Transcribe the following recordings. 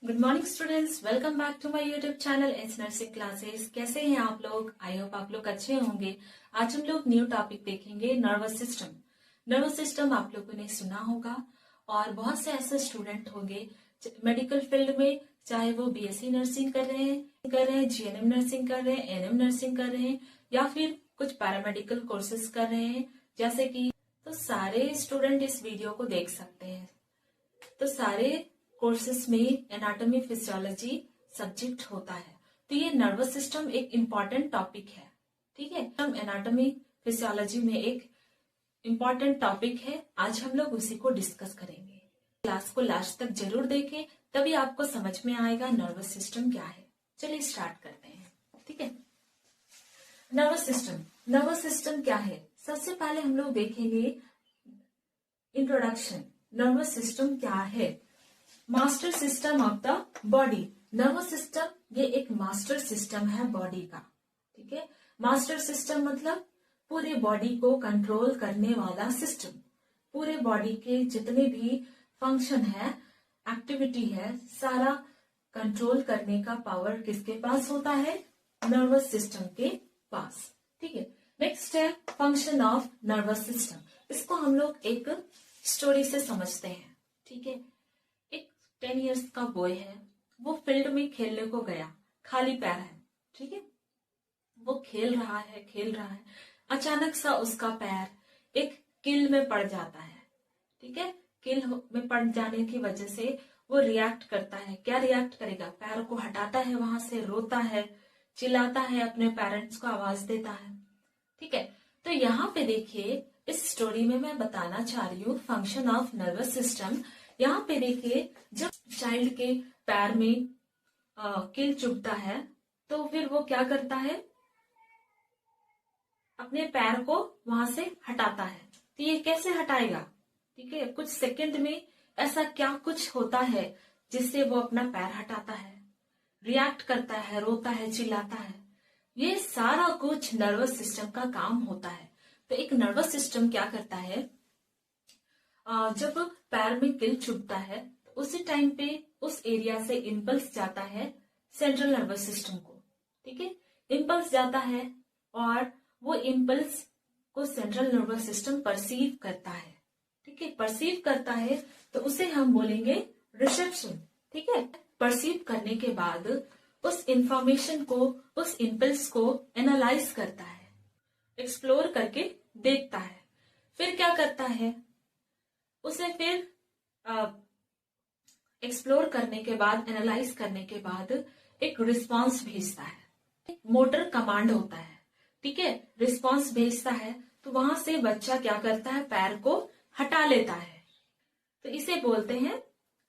Good morning students, welcome back to my YouTube channel S nursing classes. कैसे हैं आप लोग? आई होप आप लोग अच्छे होंगे। आज हम लोग न्यू टॉपिक देखेंगे, नर्वस सिस्टम। नर्वस सिस्टम आप लोगों ने सुना होगा और बहुत से ऐसे स्टूडेंट होंगे मेडिकल फील्ड में, चाहे वो बीएससी नर्सिंग कर रहे हैं, जीएनएम नर्सिंग कर रहे हैं, एनएम नर्सिंग कर रहे हैं या फिर कुछ पैरामेडिकल कोर्सेज कर रहे हैं जैसे कि, तो सारे स्टूडेंट इस वीडियो को देख सकते हैं। तो सारे कोर्सेस में एनाटॉमी फिजियोलॉजी सब्जेक्ट होता है, तो ये नर्वस सिस्टम एक इम्पॉर्टेंट टॉपिक है। ठीक है, हम एनाटॉमी फिजियोलॉजी में एक इम्पॉर्टेंट टॉपिक है, आज हम लोग उसी को डिस्कस करेंगे। क्लास को लास्ट तक जरूर देखें, तभी आपको समझ में आएगा नर्वस सिस्टम क्या है। चलिए स्टार्ट करते हैं। ठीक है, नर्वस सिस्टम क्या है? सबसे पहले हम लोग देखेंगे इंट्रोडक्शन। नर्वस सिस्टम क्या है? Master system of the body. Nervous system ये एक मास्टर सिस्टम है बॉडी का। ठीक है, मास्टर सिस्टम मतलब पूरे बॉडी को कंट्रोल करने वाला सिस्टम। पूरे बॉडी के जितने भी फंक्शन है, एक्टिविटी है, सारा कंट्रोल करने का पावर किसके पास होता है? नर्वस सिस्टम के पास। ठीक है, नेक्स्ट है फंक्शन ऑफ नर्वस सिस्टम। इसको हम लोग एक स्टोरी से समझते हैं। ठीक है, 10 इयर्स का बॉय है, वो फील्ड में खेलने को गया, खाली पैर है। ठीक है, वो खेल रहा है, अचानक सा उसका पैर एक किल में पड़ जाता है। ठीक है, किल में पड़ जाने की वजह से वो रिएक्ट करता है। क्या रिएक्ट करेगा? पैर को हटाता है, वहां से रोता है, चिल्लाता है, अपने पेरेंट्स को आवाज देता है। ठीक है, तो यहाँ पे देखिए, इस स्टोरी में मैं बताना चाह रही हूँ फंक्शन ऑफ नर्वस सिस्टम। यहाँ पे देखिए, जब चाइल्ड के पैर में किल चुभता है तो फिर वो क्या करता है? अपने पैर को वहां से हटाता है। तो ये कैसे हटाएगा? ठीक है, कुछ सेकंड में ऐसा क्या कुछ होता है जिससे वो अपना पैर हटाता है, रिएक्ट करता है, रोता है, चिल्लाता है। ये सारा कुछ नर्वस सिस्टम का काम होता है। तो एक नर्वस सिस्टम क्या करता है, जब पैर में किल चुभता है तो उसी टाइम पे उस एरिया से इम्पल्स जाता है सेंट्रल नर्वस सिस्टम को। ठीक है, इम्पल्स जाता है और वो इम्पल्स को सेंट्रल नर्वस सिस्टम परसीव करता है। ठीक है, परसीव करता है तो उसे हम बोलेंगे रिसेप्शन। ठीक है, परसीव करने के बाद उस इंफॉर्मेशन को, उस इम्पल्स को एनालाइज करता है, एक्सप्लोर करके देखता है। फिर क्या करता है? उसे फिर एक्सप्लोर करने के बाद, एनालाइज करने के बाद एक रिस्पांस भेजता है। मोटर कमांड होता है। ठीक है, रिस्पांस भेजता है तो वहां से बच्चा क्या करता है? पैर को हटा लेता है। तो इसे बोलते हैं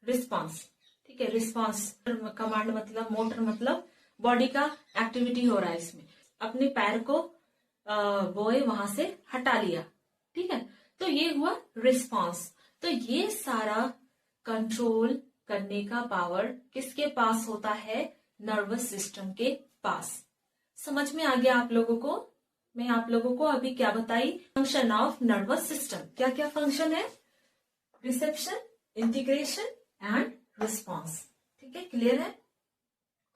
रिस्पांस। ठीक है, रिस्पांस कमांड मतलब, मोटर मतलब बॉडी का एक्टिविटी हो रहा है इसमें। अपने पैर को बॉय वहां से हटा लिया। ठीक है, तो ये हुआ रिस्पांस। तो ये सारा कंट्रोल करने का पावर किसके पास होता है? नर्वस सिस्टम के पास। समझ में आ गया आप लोगों को? मैं आप लोगों को अभी क्या बताई? Function of nervous system. क्या क्या फंक्शन है? Reception, integration and response. ठीक है, क्लियर है?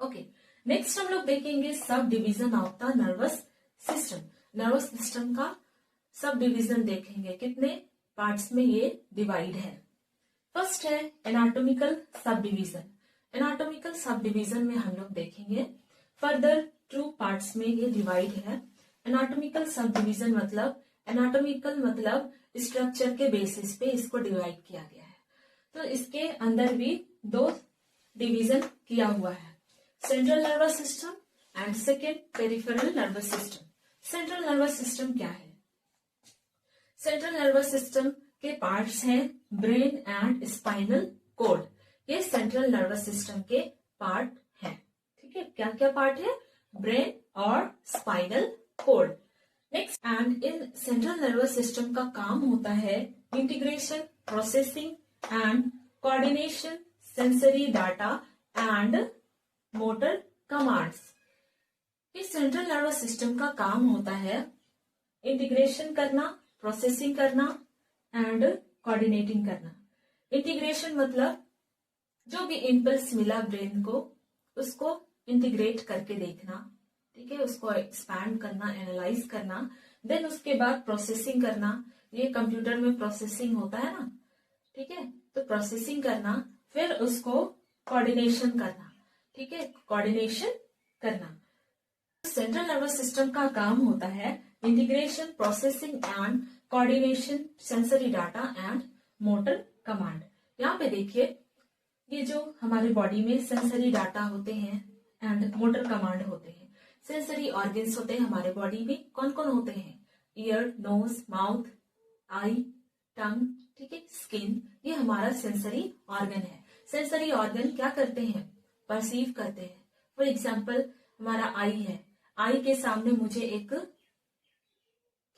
ओके, नेक्स्ट हम लोग देखेंगे सब division of the nervous system. Nervous system का सब डिवीजन देखेंगे, कितने पार्ट्स में ये डिवाइड है। फर्स्ट है anatomical sub division. Anatomical sub division में हम लोग देखेंगे फर्दर 2 पार्ट्स में ये डिवाइड है। एनाटॉमिकल सब डिवीजन मतलब, एनाटॉमिकल मतलब स्ट्रक्चर के बेसिस पे इसको डिवाइड किया गया है। तो इसके अंदर भी 2 डिवीजन किया हुआ है, central nervous system and second peripheral nervous system. Central nervous system क्या है? सेंट्रल नर्वस सिस्टम के पार्ट्स हैं ब्रेन एंड स्पाइनल कोड। ये सेंट्रल नर्वस सिस्टम के पार्ट हैं। ठीक है, क्या क्या पार्ट है? ब्रेन और spinal cord. Next, and in central nervous system का काम होता है integration, processing and coordination, sensory data and motor commands. इस सेंट्रल नर्वस सिस्टम का काम होता है इंटीग्रेशन करना, प्रोसेसिंग करना एंड कोऑर्डिनेटिंग करना। इंटीग्रेशन मतलब जो भी इम्पल्स मिला ब्रेन को उसको इंटीग्रेट करके देखना, ठीक है, उसको एक्सपैंड करना, एनालाइज करना, देन उसके बाद प्रोसेसिंग करना। ये कंप्यूटर में प्रोसेसिंग होता है ना, ठीक है, तो प्रोसेसिंग करना, फिर उसको कोऑर्डिनेशन करना, ठीक है, कोऑर्डिनेशन करना। सेंट्रल नर्वस सिस्टम का काम होता है integration, processing and coordination, sensory data and motor command. यहाँ पे देखिए, ये जो हमारे बॉडी में सेंसरी डाटा होते हैं एंड मोटर कमांड होते हैं। सेंसरी ऑर्गन्स होते हैं हमारे बॉडी में, कौन कौन होते हैं? ईयर, नोज, माउथ, आई, टंग, ठीक है, स्किन, ये हमारा सेंसरी ऑर्गन है। सेंसरी ऑर्गन क्या करते हैं? परसीव करते हैं। फॉर एग्जाम्पल हमारा आई है, आई के सामने मुझे एक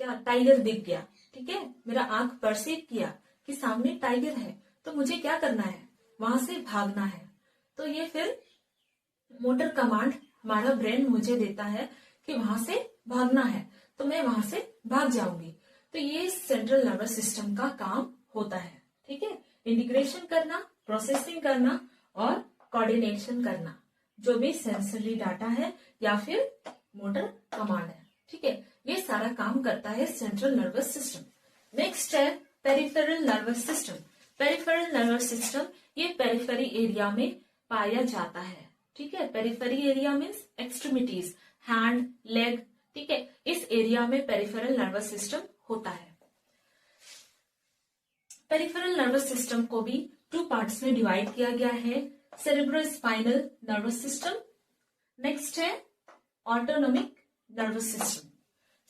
क्या टाइगर दिख गया, ठीक है, मेरा आंख परसीव किया कि सामने टाइगर है, तो मुझे क्या करना है? वहां से भागना है। तो ये फिर मोटर कमांड हमारा ब्रेन मुझे देता है कि वहां से भागना है, तो मैं वहां से भाग जाऊंगी। तो ये सेंट्रल नर्वस सिस्टम का काम होता है, ठीक है, इंटीग्रेशन करना, प्रोसेसिंग करना और कोऑर्डिनेशन करना, जो भी सेंसरी डाटा है या फिर मोटर कमांड है, ठीक है, ये सारा काम करता है सेंट्रल नर्वस सिस्टम। नेक्स्ट है peripheral nervous system. Peripheral nervous system ये पेरिफेरी एरिया में पाया जाता है, ठीक है, periphery area means extremities, hand, leg, ठीक है, इस एरिया में पेरिफेरल नर्वस सिस्टम होता है। पेरिफेरल नर्वस सिस्टम को भी 2 पार्ट्स में डिवाइड किया गया है, सेरेब्रोस्पाइनल नर्वस सिस्टम, नेक्स्ट है autonomic nervous system.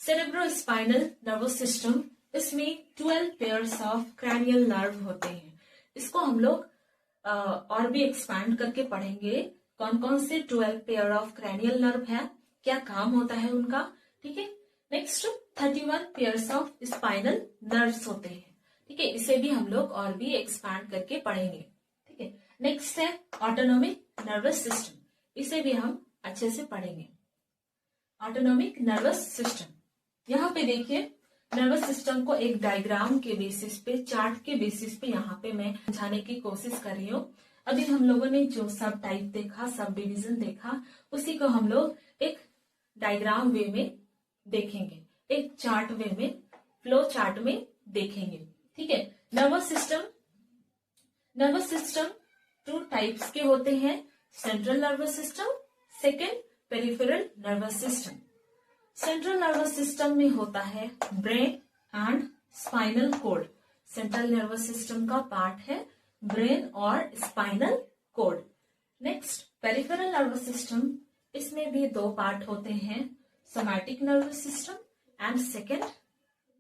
Cerebrospinal nervous system, इसमें 12 पेयर्स ऑफ क्रैनियल नर्व होते हैं। इसको हम लोग और भी एक्सपैंड करके पढ़ेंगे, कौन कौन से 12 पेयर ऑफ क्रैनियल नर्व है, क्या काम होता है उनका, ठीक है। Next 31 pairs of spinal nerves होते हैं, ठीक है, इसे भी हम लोग और भी एक्सपैंड करके पढ़ेंगे, ठीक है। नेक्स्ट है ऑटोनोमिक नर्वस सिस्टम, इसे भी हम अच्छे से पढ़ेंगे। ऑटोनोमिक नर्वस सिस्टम, यहाँ पे देखिए नर्वस सिस्टम को एक डायग्राम के बेसिस पे, चार्ट के बेसिस पे यहाँ पे मैं समझाने की कोशिश कर रही हूँ। अभी हम लोगों ने जो सब टाइप देखा, सब डिवीजन देखा, उसी को हम लोग एक डायग्राम वे में देखेंगे, एक चार्ट वे में, फ्लो चार्ट में देखेंगे, ठीक है। नर्वस सिस्टम 2 टाइप्स के होते हैं, central nervous system, second peripheral nervous system. Central nervous system में होता है brain and spinal cord. Central nervous system का पार्ट है ब्रेन और spinal cord. Next peripheral nervous system, इसमें भी 2 पार्ट होते हैं, somatic nervous system and second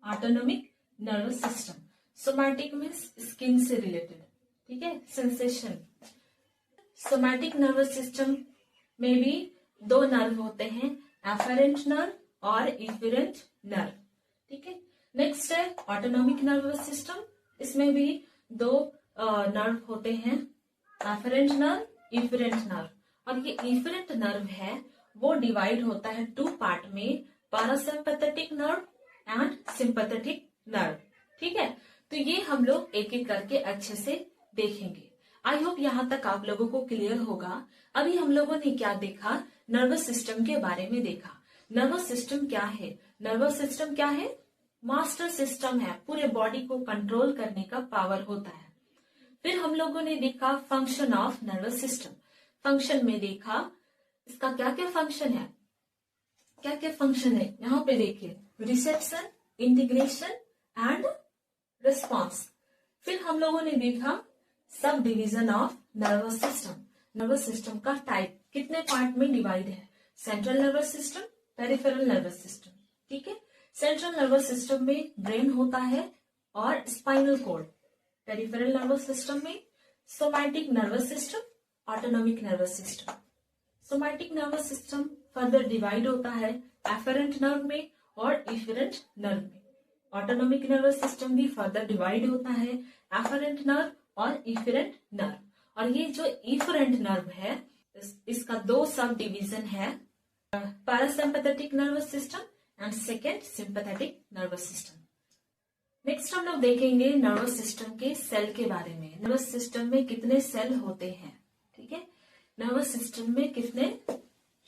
autonomic nervous system. Somatic means skin से रिलेटेड, ठीक है, सेंसेशन। सोमैटिक नर्वस सिस्टम में भी 2 नर्व होते हैं, एफरेंट नर्व और इफेरेंट नर्व, ठीक है। नेक्स्ट है ऑटोनोमिक नर्वस सिस्टम, इसमें भी 2 नर्व होते हैं, एफरेंट नर्व, इफेरेंट नर्व। और ये इफेरेंट नर्व है वो डिवाइड होता है 2 पार्ट में, parasympathetic nerve and sympathetic nerve, ठीक है। तो ये हम लोग एक एक करके अच्छे से देखेंगे। आई होप यहाँ तक आप लोगों को क्लियर होगा। अभी हम लोगों ने क्या देखा? नर्वस सिस्टम के बारे में देखा। नर्वस सिस्टम क्या है? नर्वस सिस्टम क्या है? मास्टर सिस्टम है, पूरे बॉडी को कंट्रोल करने का पावर होता है। फिर हम लोगों ने देखा function of nervous system. Function में देखा इसका क्या क्या फंक्शन है, क्या क्या फंक्शन है। यहाँ पे देखिए रिसेप्शन, इंटीग्रेशन एंड रिस्पॉन्स। फिर हम लोगों ने देखा सब division of nervous system. Nervous system का टाइप कितने पार्ट में डिवाइड है? Central nervous system, peripheral nervous system, ठीक है। सेंट्रल नर्वस सिस्टम में ब्रेन होता है और spinal cord. Peripheral nervous system में somatic nervous system, autonomic nervous system. Somatic nervous system further divide होता है एफरेंट नर्व में और इफेरेंट नर्व में। ऑटोनोमिक नर्वस सिस्टम भी फर्दर डिवाइड होता है एफरेंट नर्व और इफेरेंट नर्व। और ये जो इफेरेंट नर्व है इसका 2 सब डिवीजन है, parasympathetic nervous system and second sympathetic nervous system. Next हम लोग देखेंगे नर्वस सिस्टम के सेल के बारे में। नर्वस सिस्टम में कितने सेल होते हैं, ठीक है। नर्वस सिस्टम में कितने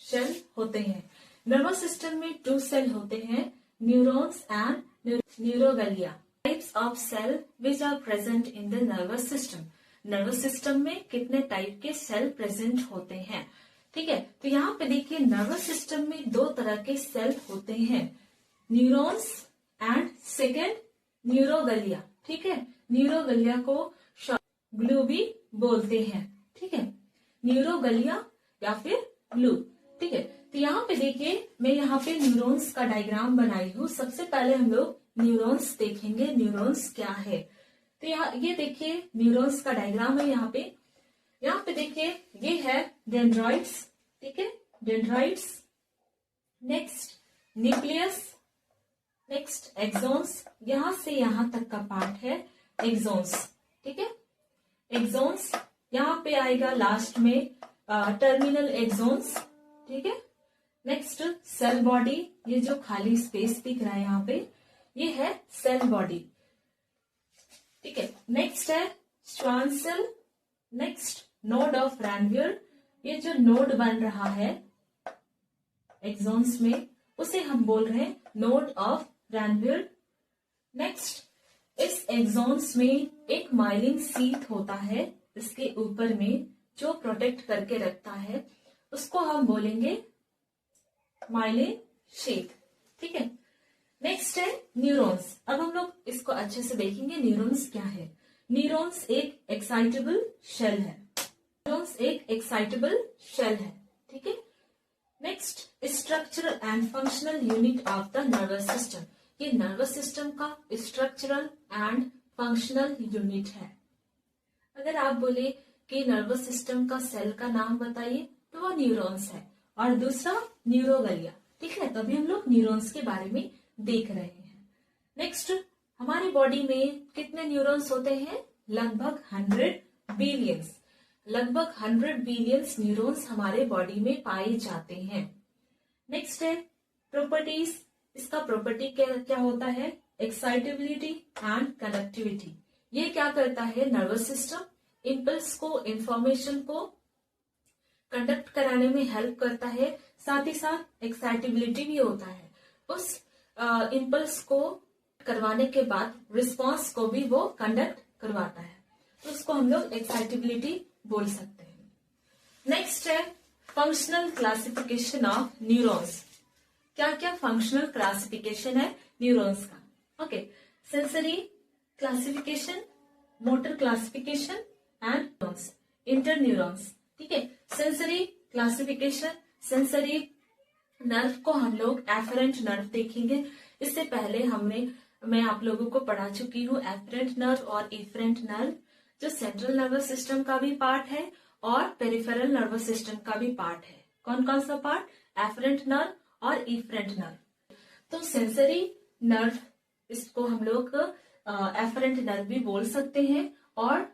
सेल होते हैं। नर्वस सिस्टम में 2 सेल होते हैं, neurons and neuroglia. Types of cell which are present in the nervous system. Nervous system में कितने टाइप के सेल प्रेजेंट होते हैं, ठीक है। तो यहाँ पे देखिए नर्वस सिस्टम में 2 तरह के सेल होते हैं, न्यूरॉन्स एंड सेकेंड न्यूरोगलिया, ठीक है। न्यूरोगलिया को ग्लू भी बोलते हैं, ठीक है। न्यूरोगलिया या फिर ग्लू, ठीक है। तो यहाँ पे देखिए मैं यहाँ पे न्यूरॉन्स का डायग्राम बनाई हूँ। सबसे पहले हम लोग न्यूरॉन्स देखेंगे, न्यूरॉन्स क्या है। तो यहाँ ये देखिए न्यूरॉन्स का डायग्राम है। यहाँ पे देखिए ये है डेंड्राइट्स, ठीक है, dendrites. Next nucleus, next axons, यहां से यहां तक का पार्ट है एक्सॉन्स, ठीक है। एक्सॉन्स यहाँ पे आएगा लास्ट में टर्मिनल एक्सॉन्स, ठीक है। नेक्स्ट सेल बॉडी, ये जो खाली स्पेस दिख रहा है यहाँ पे ये है सेल बॉडी, ठीक है। नेक्स्ट है Schwann cell. Next node of Ranvier, ये जो नोड बन रहा है एक्सॉन्स में उसे हम बोल रहे हैं नोड ऑफ रैनवियर। नेक्स्ट इस एक्सॉन्स में एक माइलिन शीथ होता है, इसके ऊपर में जो प्रोटेक्ट करके रखता है उसको हम बोलेंगे माइलिन शीथ, ठीक है। नेक्स्ट है न्यूरॉन्स। अब हम लोग इसको अच्छे से देखेंगे न्यूरॉन्स क्या है। न्यूरॉन्स एक एक्साइटेबल शेल है, न्यूरॉन्स एक एक्साइटेबल शेल है, ठीक है। Next structural and functional unit of the nervous system, ये नर्वस सिस्टम का स्ट्रक्चरल एंड फंक्शनल यूनिट है। अगर आप बोले कि नर्वस सिस्टम का सेल का नाम बताइए तो वो न्यूरॉन्स है और दूसरा न्यूरोगलिया, ठीक है। तभी हम लोग न्यूरॉन्स के बारे में देख रहे हैं। नेक्स्ट हमारी बॉडी में कितने न्यूरॉन्स होते हैं, लगभग 100 बिलियंस, लगभग 100 बिलियंस न्यूरॉन्स हमारे बॉडी में पाए जाते हैं। नेक्स्ट है प्रॉपर्टीज, इसका प्रॉपर्टी क्या होता है, एक्साइटेबिलिटी एंड कनेक्टिविटी। ये क्या करता है, नर्वस सिस्टम इम्पल्स को, इंफॉर्मेशन को कंडक्ट कराने में हेल्प करता है, साथ ही साथ एक्साइटेबिलिटी भी होता है। उस इम्पल्स को करवाने के बाद रिस्पॉन्स को भी वो कंडक्ट करवाता है, तो उसको हम लोग एक्साइटेबिलिटी बोल सकते हैं। नेक्स्ट है फंक्शनल क्लासिफिकेशन ऑफ न्यूरॉन्स। क्या क्या फंक्शनल क्लासिफिकेशन है न्यूरॉन्स का, okay. Sensory classification, motor classification and neurons, inter neurons, ठीक है। सेंसरी क्लासिफिकेशन, सेंसरी नर्व को हम लोग एफरेंट नर्व देखेंगे। इससे पहले मैं आप लोगों को पढ़ा चुकी हूँ एफरेंट नर्व और इफरेंट नर्व, जो सेंट्रल नर्वस सिस्टम का भी पार्ट है और पेरिफेरल नर्वस सिस्टम का भी पार्ट है। कौन कौन सा पार्ट, एफरेंट नर्व और इफरेंट नर्व। तो सेंसरी नर्व, इसको हम लोग एफरेंट नर्व भी बोल सकते हैं और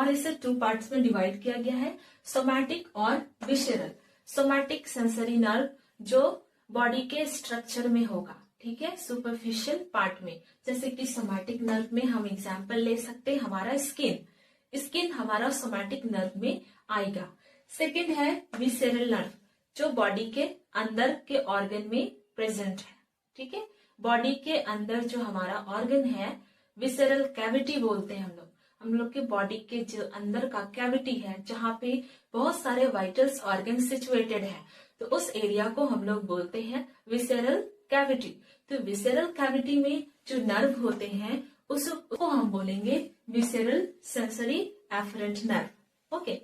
इसे 2 पार्ट्स में डिवाइड किया गया है, सोमैटिक और विशेरल। सोमैटिक सेंसरी नर्व जो बॉडी के स्ट्रक्चर में होगा, ठीक है, सुपरफिशियल पार्ट में। जैसे कि सोमैटिक नर्व में हम एग्जांपल ले सकते हैं हमारा स्किन हमारा सोमैटिक नर्व में आएगा। सेकंड है विसेरल नर्व, जो बॉडी के अंदर के ऑर्गन में प्रेजेंट है, ठीक है। बॉडी के अंदर जो हमारा ऑर्गन है, विसेरल कैविटी बोलते हैं हम लोग के बॉडी के जो अंदर का कैविटी है, जहाँ पे बहुत सारे वाइटल्स ऑर्गन सिचुएटेड है, तो उस एरिया को हम लोग बोलते हैं विसेरल कैविटी। तो विसेरल कैविटी में जो नर्व होते हैं उसको हम बोलेंगे visceral sensory afferent nerve, okay.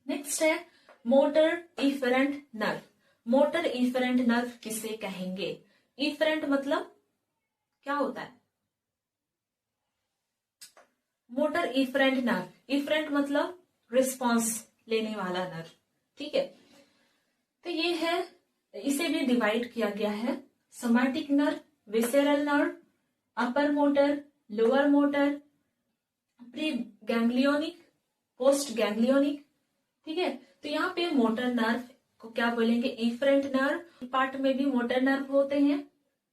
Next है motor efferent nerve. Motor efferent nerve किसे कहेंगे, इफरेंट मतलब क्या होता है, मोटर इफरेंट नर्व, इफरेंट मतलब रिस्पॉन्स लेने वाला नर्व, ठीक है। तो ये है, इसे भी डिवाइड किया गया है, somatic nerve, visceral nerve, upper motor, lower motor, pre ganglionic, post ganglionic, ठीक है। तो यहाँ पे मोटर नर्व को क्या बोलेंगे, इफरेंट नर्व। पार्ट में भी मोटर नर्व होते हैं,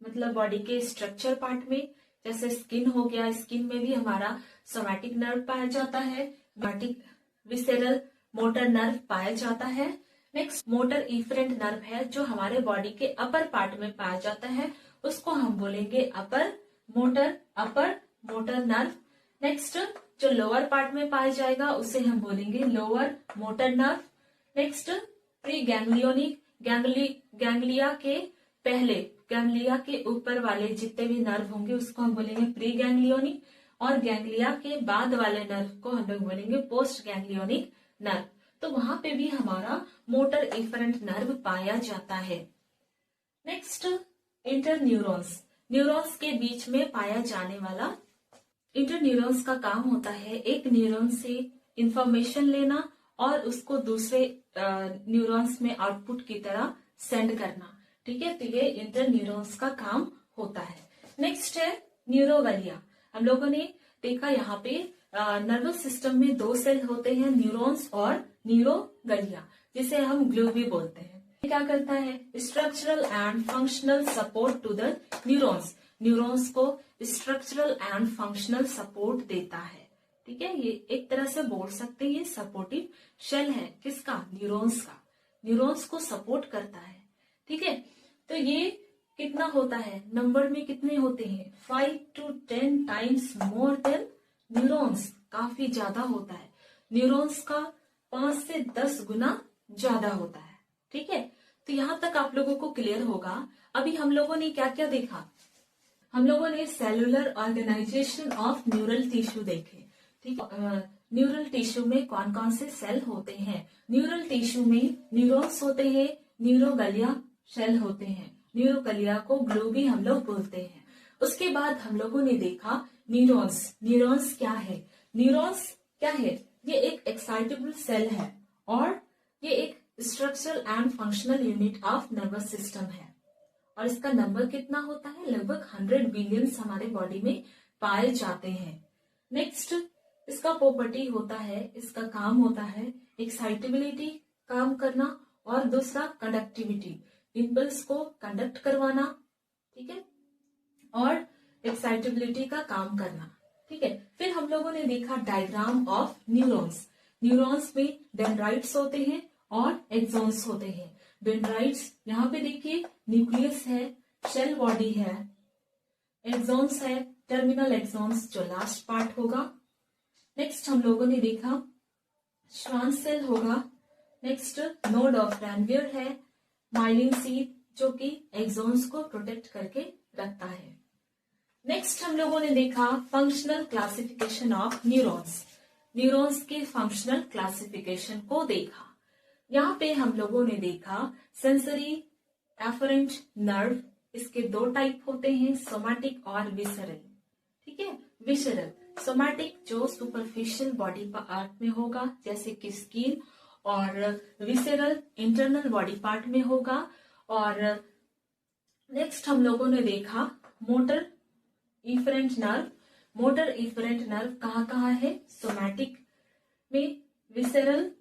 मतलब बॉडी के स्ट्रक्चर पार्ट में, जैसे स्किन हो गया, स्किन में भी हमारा सोमैटिक नर्व पाया जाता है, सोमैटिक विसेरल मोटर नर्व पाया जाता है। नेक्स्ट मोटर इफरेंट नर्व है जो हमारे बॉडी के अपर पार्ट में पाया जाता है, उसको हम बोलेंगे अपर मोटर नर्व। नेक्स्ट जो लोअर पार्ट में पाया जाएगा उसे हम बोलेंगे lower motor nerve. Next pre ganglionic, ganglia के पहले, गैंग्लिया के ऊपर वाले जितने भी नर्व होंगे उसको हम बोलेंगे प्री गैंग्लियोनिक, और गैंग्लिया के बाद वाले नर्व को हम लोग बोलेंगे पोस्ट गैंग्लियोनिक नर्व। तो वहां पे भी हमारा मोटर इफरेंट नर्व पाया जाता है। नेक्स्ट इंटरन्यूरॉन्स, न्यूरॉन्स के बीच में पाया जाने वाला इंटरन्यूरॉन्स का काम होता है एक न्यूरॉन से इंफॉर्मेशन लेना और उसको दूसरे न्यूरॉन्स में आउटपुट की तरह सेंड करना। ठीक है, तो ये इंटरन्यूरॉन्स का काम होता है। नेक्स्ट है न्यूरोगलिया। हम लोगों ने देखा यहाँ पे नर्वस सिस्टम में दो सेल होते हैं, न्यूरॉन्स और न्यूरोगलिया, जिसे हम ग्लू भी बोलते हैं। क्या करता है, structural and functional support to the neurons, neurons को स्ट्रक्चरल एंड फंक्शनल सपोर्ट देता है। ठीक है, ये एक तरह से बोल सकते हैं ये सपोर्टिव शेल है, किसका, न्यूरॉन्स का, न्यूरॉन्स को सपोर्ट करता है। ठीक है, तो ये कितना होता है, नंबर में कितने होते हैं, 5 to 10 times more than neurons, काफी ज्यादा होता है, न्यूरॉन्स का 5 से 10 गुना ज्यादा होता है। ठीक है, तो यहां तक आप लोगों को क्लियर होगा। अभी हम लोगों ने क्या क्या देखा, हम लोगों ने cellular organization of neural tissue देखे। ठीक है, न्यूरल टिश्यू में कौन कौन से सेल होते हैं, न्यूरल टिश्यू में न्यूरॉन्स होते हैं, न्यूरोगलिया सेल होते हैं, न्यूरोगलिया को ग्लू भी हम लोग बोलते हैं। उसके बाद हम लोगों ने देखा न्यूरॉन्स, न्यूरॉन्स क्या है, न्यूरॉन्स क्या है, ये एक एक्साइटेबल सेल है और ये एक structural and functional unit of nervous system है, और इसका नंबर कितना होता है, लगभग 100 बिलियंस हमारे बॉडी में पाए जाते हैं। नेक्स्ट इसका प्रॉपर्टी होता है, इसका काम होता है एक्साइटेबिलिटी काम करना, और दूसरा कंडक्टिविटी, इम्पल्स को कंडक्ट करवाना। ठीक है, और एक्साइटेबिलिटी का काम करना। ठीक है, फिर हम लोगों ने देखा डायग्राम ऑफ न्यूरॉन्स, न्यूरॉन्स में डेंड्राइट्स होते हैं और एक्सॉन्स होते हैं। डेंड्राइट्स यहाँ पे देखिए न्यूक्लियस है, शेल बॉडी है, एक्सॉन्स है, टर्मिनल एक्सॉन्स जो लास्ट पार्ट होगा। नेक्स्ट हम लोगों ने देखा श्वान सेल होगा, नेक्स्ट नोड ऑफ रैनवियर है, माइलिन सीड जो कि एक्सॉन्स को प्रोटेक्ट करके रखता है। नेक्स्ट हम लोगों ने देखा functional classification of neurons, neurons के फंक्शनल क्लासिफिकेशन को देखा। यहाँ पे हम लोगों ने देखा सेंसरी एफरेंट नर्व, इसके दो टाइप होते हैं, सोमैटिक और विसरल। ठीक है, विसरल सोमैटिक जो सुपरफिशियल बॉडी पार्ट में होगा जैसे कि स्किन, और विसरल इंटरनल बॉडी पार्ट में होगा। और नेक्स्ट हम लोगों ने देखा motor efferent nerve, motor efferent nerve कहाँ है, सोमैटिक में, visceral,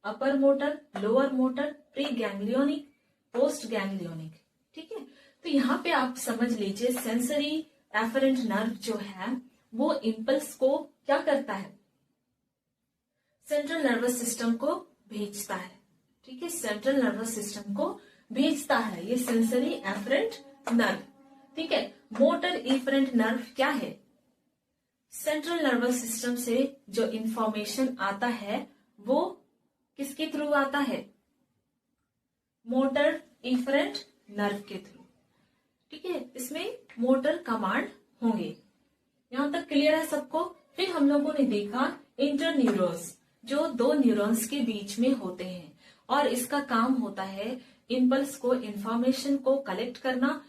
upper motor, lower motor, pre ganglionic, post ganglionic. ठीक है, तो यहाँ पे आप समझ लीजिए सेंसरी एफरेंट नर्व जो है वो इम्पल्स को क्या करता है, सेंट्रल नर्वस सिस्टम को भेजता है। ठीक है, सेंट्रल नर्वस सिस्टम को भेजता है ये सेंसरी एफरेंट नर्व। ठीक है, मोटर इफरेंट नर्व क्या है, सेंट्रल नर्वस सिस्टम से जो इंफॉर्मेशन आता है वो किसके थ्रू आता है, मोटर इफरेंट नर्व के थ्रू। ठीक है, इसमें मोटर कमांड होंगे। यहां तक क्लियर है सबको। फिर हम लोगों ने देखा इंटरन्यूरॉन्स जो दो न्यूरॉन्स के बीच में होते हैं, और इसका काम होता है इम्पल्स को, इंफॉर्मेशन को कलेक्ट करना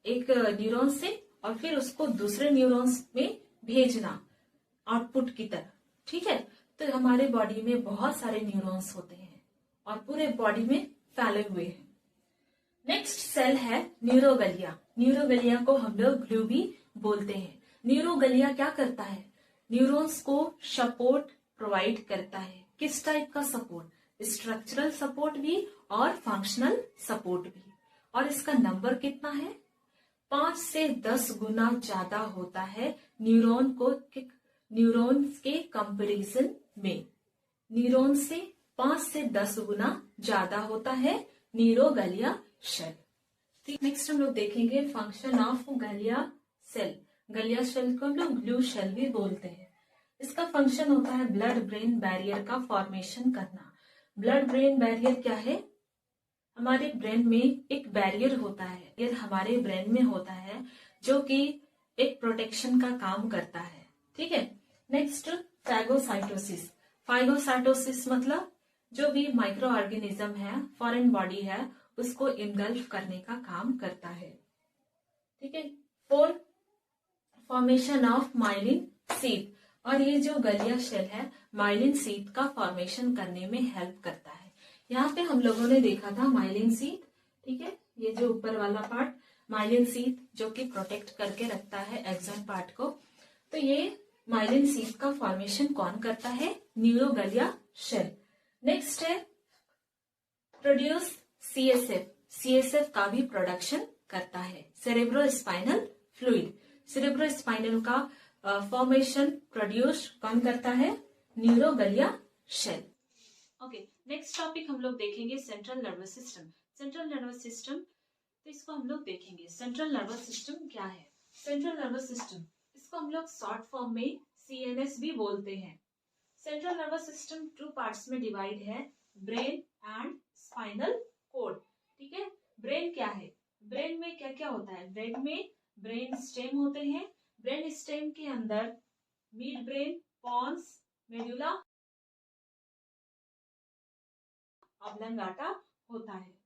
एक न्यूरॉन से और फिर उसको दूसरे न्यूरॉन्स में भेजना आउटपुट की तरह। ठीक है, तो हमारे बॉडी में बहुत सारे न्यूरॉन्स होते हैं और पूरे बॉडी में फैले हुए हैं। नेक्स्ट सेल है न्यूरोगलिया, न्यूरोगलिया को हम लोग ग्लू भी बोलते हैं। न्यूरोगलिया क्या करता है, न्यूरॉन्स को सपोर्ट प्रोवाइड करता है। किस टाइप का सपोर्ट, स्ट्रक्चरल सपोर्ट भी और फंक्शनल सपोर्ट भी। और इसका नंबर कितना है? 5 से 10 गुना ज्यादा होता है न्यूरॉन्स के कंपैरिजन में। न्यूरॉन से 5 से 10 गुना ज्यादा होता है न्यूरोगलिया शेल। नेक्स्ट हम लोग देखेंगे फंक्शन ऑफ गलिया सेल। गलिया सेल को हम लोग ग्लू शेल भी बोलते हैं। इसका फंक्शन होता है ब्लड ब्रेन बैरियर का फॉर्मेशन करना। ब्लड ब्रेन बैरियर क्या है? हमारे ब्रेन में एक बैरियर होता है, ये हमारे ब्रेन में होता है जो कि एक प्रोटेक्शन का काम करता है। ठीक है। Next phagocytosis. फाइगोसाइटोसिस मतलब जो भी माइक्रो ऑर्गेनिज्म है, फॉरेन बॉडी है, उसको इनगल्फ करने का काम करता है। ठीक है। 4 फॉर्मेशन ऑफ माइलिन सीट। और ये जो गलिया शेल है माइलिन सीट का फॉर्मेशन करने में हेल्प करता है। यहाँ पे हम लोगों ने देखा था माइलिन सीट। ठीक है। ये जो ऊपर वाला पार्ट माइलिन सीट जो कि प्रोटेक्ट करके रखता है एक्सॉन पार्ट को। तो ये माइलिन सीट का फॉर्मेशन कौन करता है? न्यूरोगलिया शेल। नेक्स्ट है प्रोड्यूस सीएसएफ। सीएसएफ का भी प्रोडक्शन करता है। Cerebrospinal fluid. सेरेब्रोस्पाइनल का फॉर्मेशन प्रोड्यूस कौन करता है? न्यूरोगलिया शेल। ओके। नेक्स्ट टॉपिक हम लोग देखेंगे central nervous system. Central nervous system, तो इसको हम लोग देखेंगे सेंट्रल नर्वस सिस्टम क्या है। सेंट्रल नर्वस सिस्टम, इसको हम लोग शॉर्ट फॉर्म में सीएनएस भी बोलते हैं। सेंट्रल नर्वस सिस्टम 2 पार्ट्स में डिवाइड है, ब्रेन एंड स्पाइनल कोड। ठीक है। ब्रेन क्या है? ब्रेन में क्या क्या होता है? ब्रेन में ब्रेन स्टेम होते हैं। ब्रेन स्टेम के अंदर mid brain, pons, medulla oblongata होता है।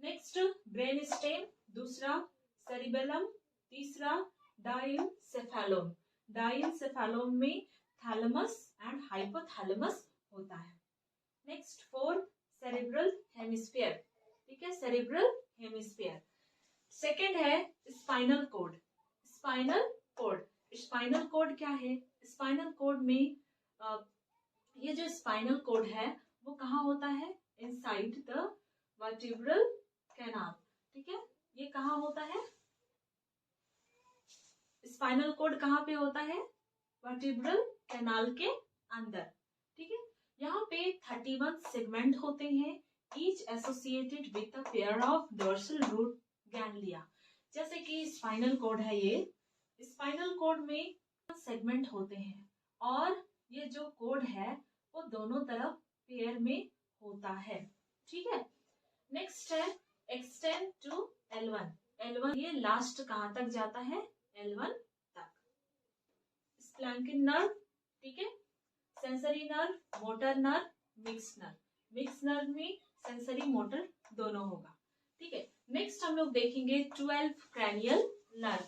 नेक्स्ट ब्रेन स्टेम, दूसरा सेरिबेलम, तीसरा डाइनसेफेलोम। डाइनसेफेलोम में थैलेमस एंड हाइपोथैलेमस होता है। Next 4 cerebral hemisphere. ठीक है। Cerebral hemisphere. सेकेंड है spinal cord. Spinal cord, spinal cord क्या है? स्पाइनल कोड में ये जो स्पाइनल कोड है वो कहाँ होता है? Inside the vertebral canal. ठीक है। ये कहाँ होता है? स्पाइनल कोड कहाँ पे होता है? वर्टिब्रल कैनाल के अंदर। ठीक है। यहाँ पे 31 सेगमेंट होते हैं, each associated with a pair of dorsal root ganglia. जैसे कि स्पाइनल कोड है, ये स्पाइनल कोड में सेगमेंट होते हैं और ये जो कोड है वो दोनों तरफ पेयर में होता है। ठीक है। नेक्स्ट है एक्सटेंड टू L1। L1 ये लास्ट कहाँ तक जाता है? L1 तक। स्प्लैंकिन नर्व। ठीक है। Sensory nerve, motor nerve, mixed nerve. Mixed nerve में सेंसरी मोटर दोनों होगा। ठीक है। नेक्स्ट हम लोग देखेंगे 12 क्रैनियल नर्व।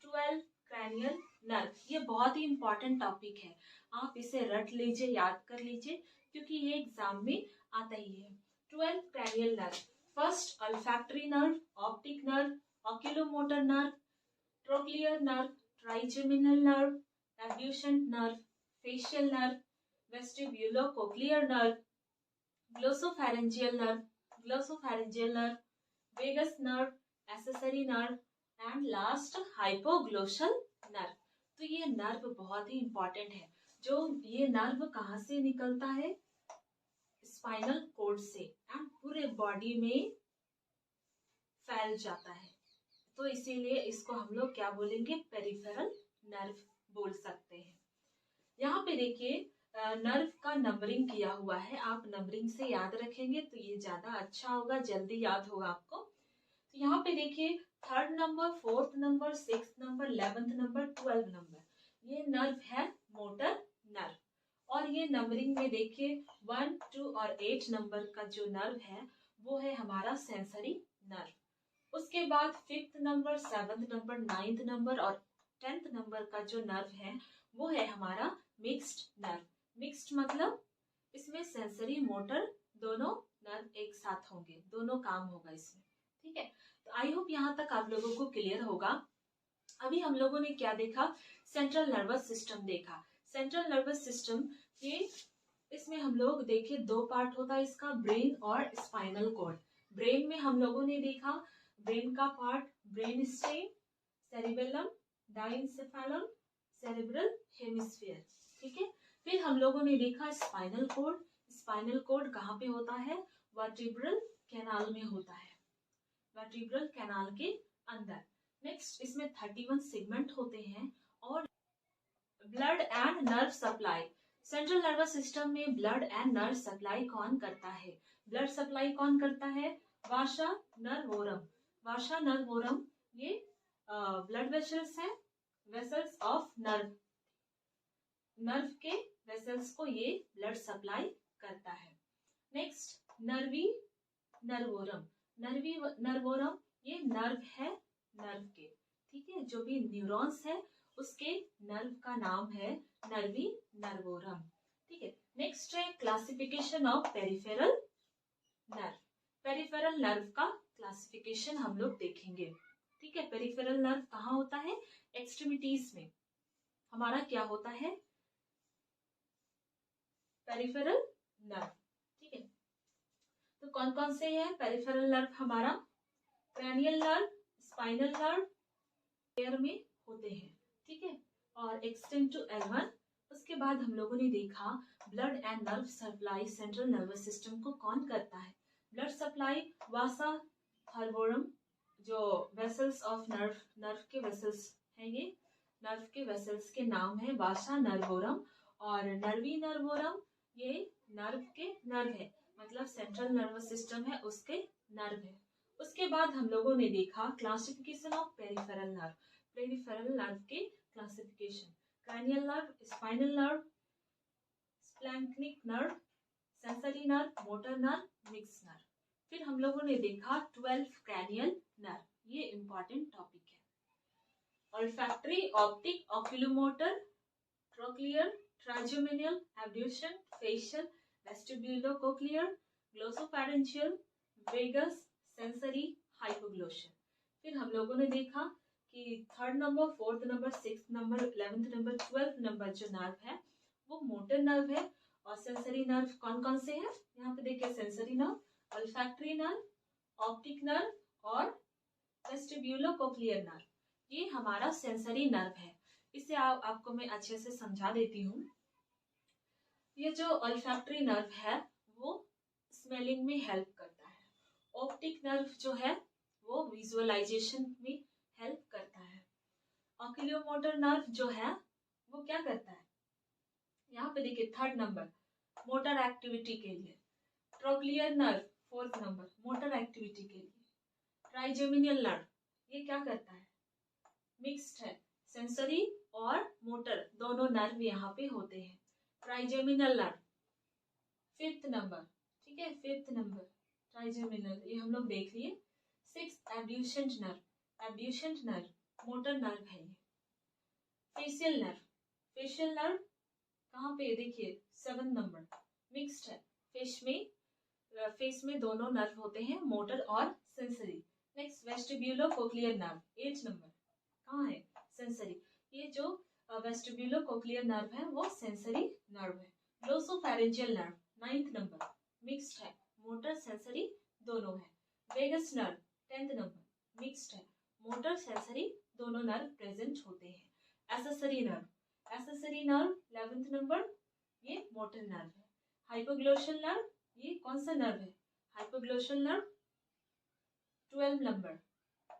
12 क्रैनियल नर्व, ये बहुत ही इंपॉर्टेंट टॉपिक है। आप इसे रट लीजिए, याद कर लीजिए, क्योंकि ये एग्जाम में आता ही है। 12 cranial nerve. First olfactory nerve, optic nerve, oculomotor nerve, trochlear nerve, trigeminal nerve, abduction nerve, facial nerve, vestibulocochlear nerve, glossopharyngeal nerve, vagus nerve, accessory nerve and last hypoglossal nerve. तो ये नर्व बहुत ही important है। जो ये nerve कहाँ से निकलता है? स्पाइनल कोड से एंड पूरे बॉडी में फैल जाता है। तो इसीलिए इसको हम लोग क्या बोलेंगे? पेरिफेरल नर्व बोल सकते हैं। यहाँ पे देखिए नर्व का नंबरिंग किया हुआ है। आप नंबरिंग से याद रखेंगे तो ये ज्यादा अच्छा होगा, जल्दी याद होगा आपको। तो यहाँ पे देखिए 3rd number, 4th number, 6th number, 11th number, 12th number, ये नर्व है मोटर नर्व। और ये नंबरिंग में देखिए 1, 2 और 8 नंबर का जो नर्व है वो है हमारा सेंसरी नर्व। उसके बाद 5th number, 7th number, 9th number और 10th नंबर का जो नर्व है वो है हमारा मिक्स्ड नर्व। मिक्स्ड मतलब इसमें सेंसरी मोटर दोनों नर्व एक साथ होंगे, दोनों काम होगा इसमें। ठीक है। तो आई होप यहाँ तक आप लोगों को क्लियर होगा। अभी हम लोगों ने क्या देखा? सेंट्रल नर्वस सिस्टम देखा। सेंट्रल नर्वस सिस्टम ये इसमें हम लोग देखिए दो पार्ट होता है इसका, ब्रेन और स्पाइनल कॉर्ड। ब्रेन में हम लोगों ने देखा ब्रेन का part, brain stem, cerebellum, diencephalon, cerebral hemisphere, ठीक है। फिर हम लोगों ने देखा स्पाइनल कॉर्ड। स्पाइनल कॉर्ड कहाँ पे होता है? वर्टिब्रल कैनाल में होता है, वर्टिब्रल कैनाल के अंदर। नेक्स्ट इसमें 31 सेगमेंट होते हैं। और blood and nerve supply, central nervous system में ब्लड एंड नर्व सप्लाई कौन करता है? ब्लड सप्लाई कौन करता है? वाशा नर्वोरम, वाशा नर्वोरम ये ब्लड वेसल्स है, वेसल्स ऑफ नर्व, नर्व के वेसल्स को ये ब्लड सप्लाई करता है। नेक्स्ट नर्वी नर्वोरम, नर्वी नर्वोरम ये नर्व है, नर्व के, ठीक है, जो भी न्यूरॉन्स है उसके नर्व का नाम है नर्वी नर्वोरम, ठीक है। नेक्स्ट है classification of peripheral nerve. Peripheral nerve का क्लासिफिकेशन हम लोग देखेंगे, ठीक है। पेरिफेरल नर्व कहाँ होता है? एक्सट्रीमिटीज में हमारा क्या होता है? पेरिफेरल नर्व, ठीक है। तो कौन कौन से हैं पेरिफेरल नर्व हमारा? Cranial nerve, spinal nerve pair में होते हैं, ठीक है, और एक्सटेंड टू L1। उसके बाद हम लोगों ने देखा blood and nerve supply central nervous system को कौन करता है? ब्लड सप्लाई वासा नर्वोरम, जो वेसल्स ऑफ नर्व, नर्व के वेसल्स हैं, ये नर्व के वेसल्स के नाम है वासा नर्वोरम। और नर्वी नर्वोरम ये नर्व के नर्व है, मतलब सेंट्रल नर्वस सिस्टम है उसके नर्व है। उसके बाद हम लोगों ने देखा classification of peripheral nerve, peripheral nerve के classification, cranial nerve, spinal nerve, splanchnic nerve, sensory nerve, motor nerve, mix nerve. फिर हम लोगों ने देखा 12 क्रैनियल नर्व, ये इंपॉर्टेंट टॉपिक है। Olfactory, optic, oculomotor, trochlear, trigeminal, abduction, facial, vestibulocochlear, glossopharyngeal, vagus, sensory, hypoglossal. फिर हम लोगों ने देखा कि 3rd number, 4th number, 6th number, 11th number, 12th number जो नर्व है वो मोटर नर्व है। और सेंसरी नर्व कौन कौन से हैं? यहाँ पे देखिए sensory nerve, olfactory nerve, optic nerve और वेस्टिब्यूलोकोक्लियर नर्व, ये हमारा सेंसरी नर्व है। इसे आपको मैं अच्छे से समझा देती हूँ। ये जो ऑल्फैक्टरी नर्व है वो स्मेलिंग में हेल्प करता है, ऑप्टिक नर्व जो है वो विजुअलाइजेशन में हेल्प करता है, ऑक्यूलोमोटर नर्व जो है वो क्या करता है? यहाँ पे देखिए 3rd नंबर मोटर एक्टिविटी के लिए, trochlear nerve 4th number motor activity के लिए, ट्राइजेमिनियल नर्व ये क्या करता है? मिक्स्ड है, सेंसरी और मोटर दोनों नर्व यहाँ पे होते हैं। ट्राइजेमिनल नर्व 5th नंबर, ठीक है, 5th नंबर ट्राइजेमिनल, ये हम लोग देख लिए। 6th abducent nerve, abducent nerve motor nerve है ये। फेशियल नर्व, फेशियल नर्व कहाँ पे? देखिए 7th नंबर, मिक्स्ड है, फेस में दोनों नर्व होते हैं, मोटर और sensory. Next vestibulocochlear nerve 8th number, कहाँ है? सेंसरी, ये जो वेस्टिब्यूलोकोक्लियर नर्व है वो सेंसरी नर्व है। ग्लोसोफैरिंजियल नर्व 9th नंबर, मिक्स्ड है, मोटर सेंसरी दोनों है। वेगस नर्व 10th नंबर, मिक्स्ड है, मोटर सेंसरी दोनों नर्व प्रेजेंट होते हैं। Accessory nerve, accessory nerve 11th नंबर, ये मोटर नर्व है। हाइपोग्लोशियल नर्व ये कौन सा नर्व है? हाइपोग्लोशियल नर्व 12 नंबर,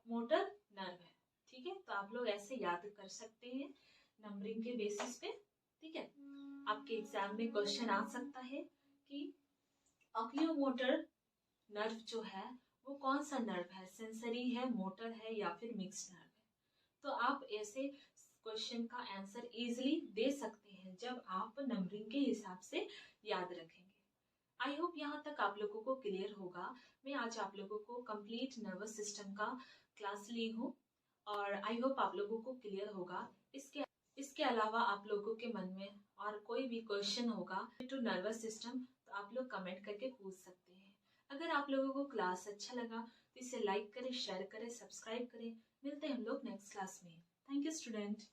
मोटर नर्व है, ठीक है। तो आप लोग ऐसे याद कर सकते हैं नंबरिंग के बेसिस पे, ठीक है। आपके एग्जाम में क्वेश्चन आ सकता है कि ऑक्यूलोमोटर नर्व जो है वो कौन सा नर्व है, सेंसरी है, मोटर है या फिर मिक्स्ड नर्व है। तो आप ऐसे क्वेश्चन का आंसर इजीली दे सकते हैं जब आप नंबरिंग के हिसाब से याद रखेंगे। आई होप यहाँ तक आप लोगों को क्लियर होगा। मैं आज आप लोगों को कंप्लीट नर्वस सिस्टम का क्लास ली हूँ और आई होप आप लोगों को क्लियर होगा। इसके अलावा आप लोगों के मन में और कोई भी क्वेश्चन होगा टू नर्वस सिस्टम तो आप लोग कमेंट करके पूछ सकते हैं। अगर आप लोगों को क्लास अच्छा लगा तो इसे लाइक करें, शेयर करें, सब्सक्राइब करें। मिलते हैं हम लोग नेक्स्ट क्लास में। Thank you student.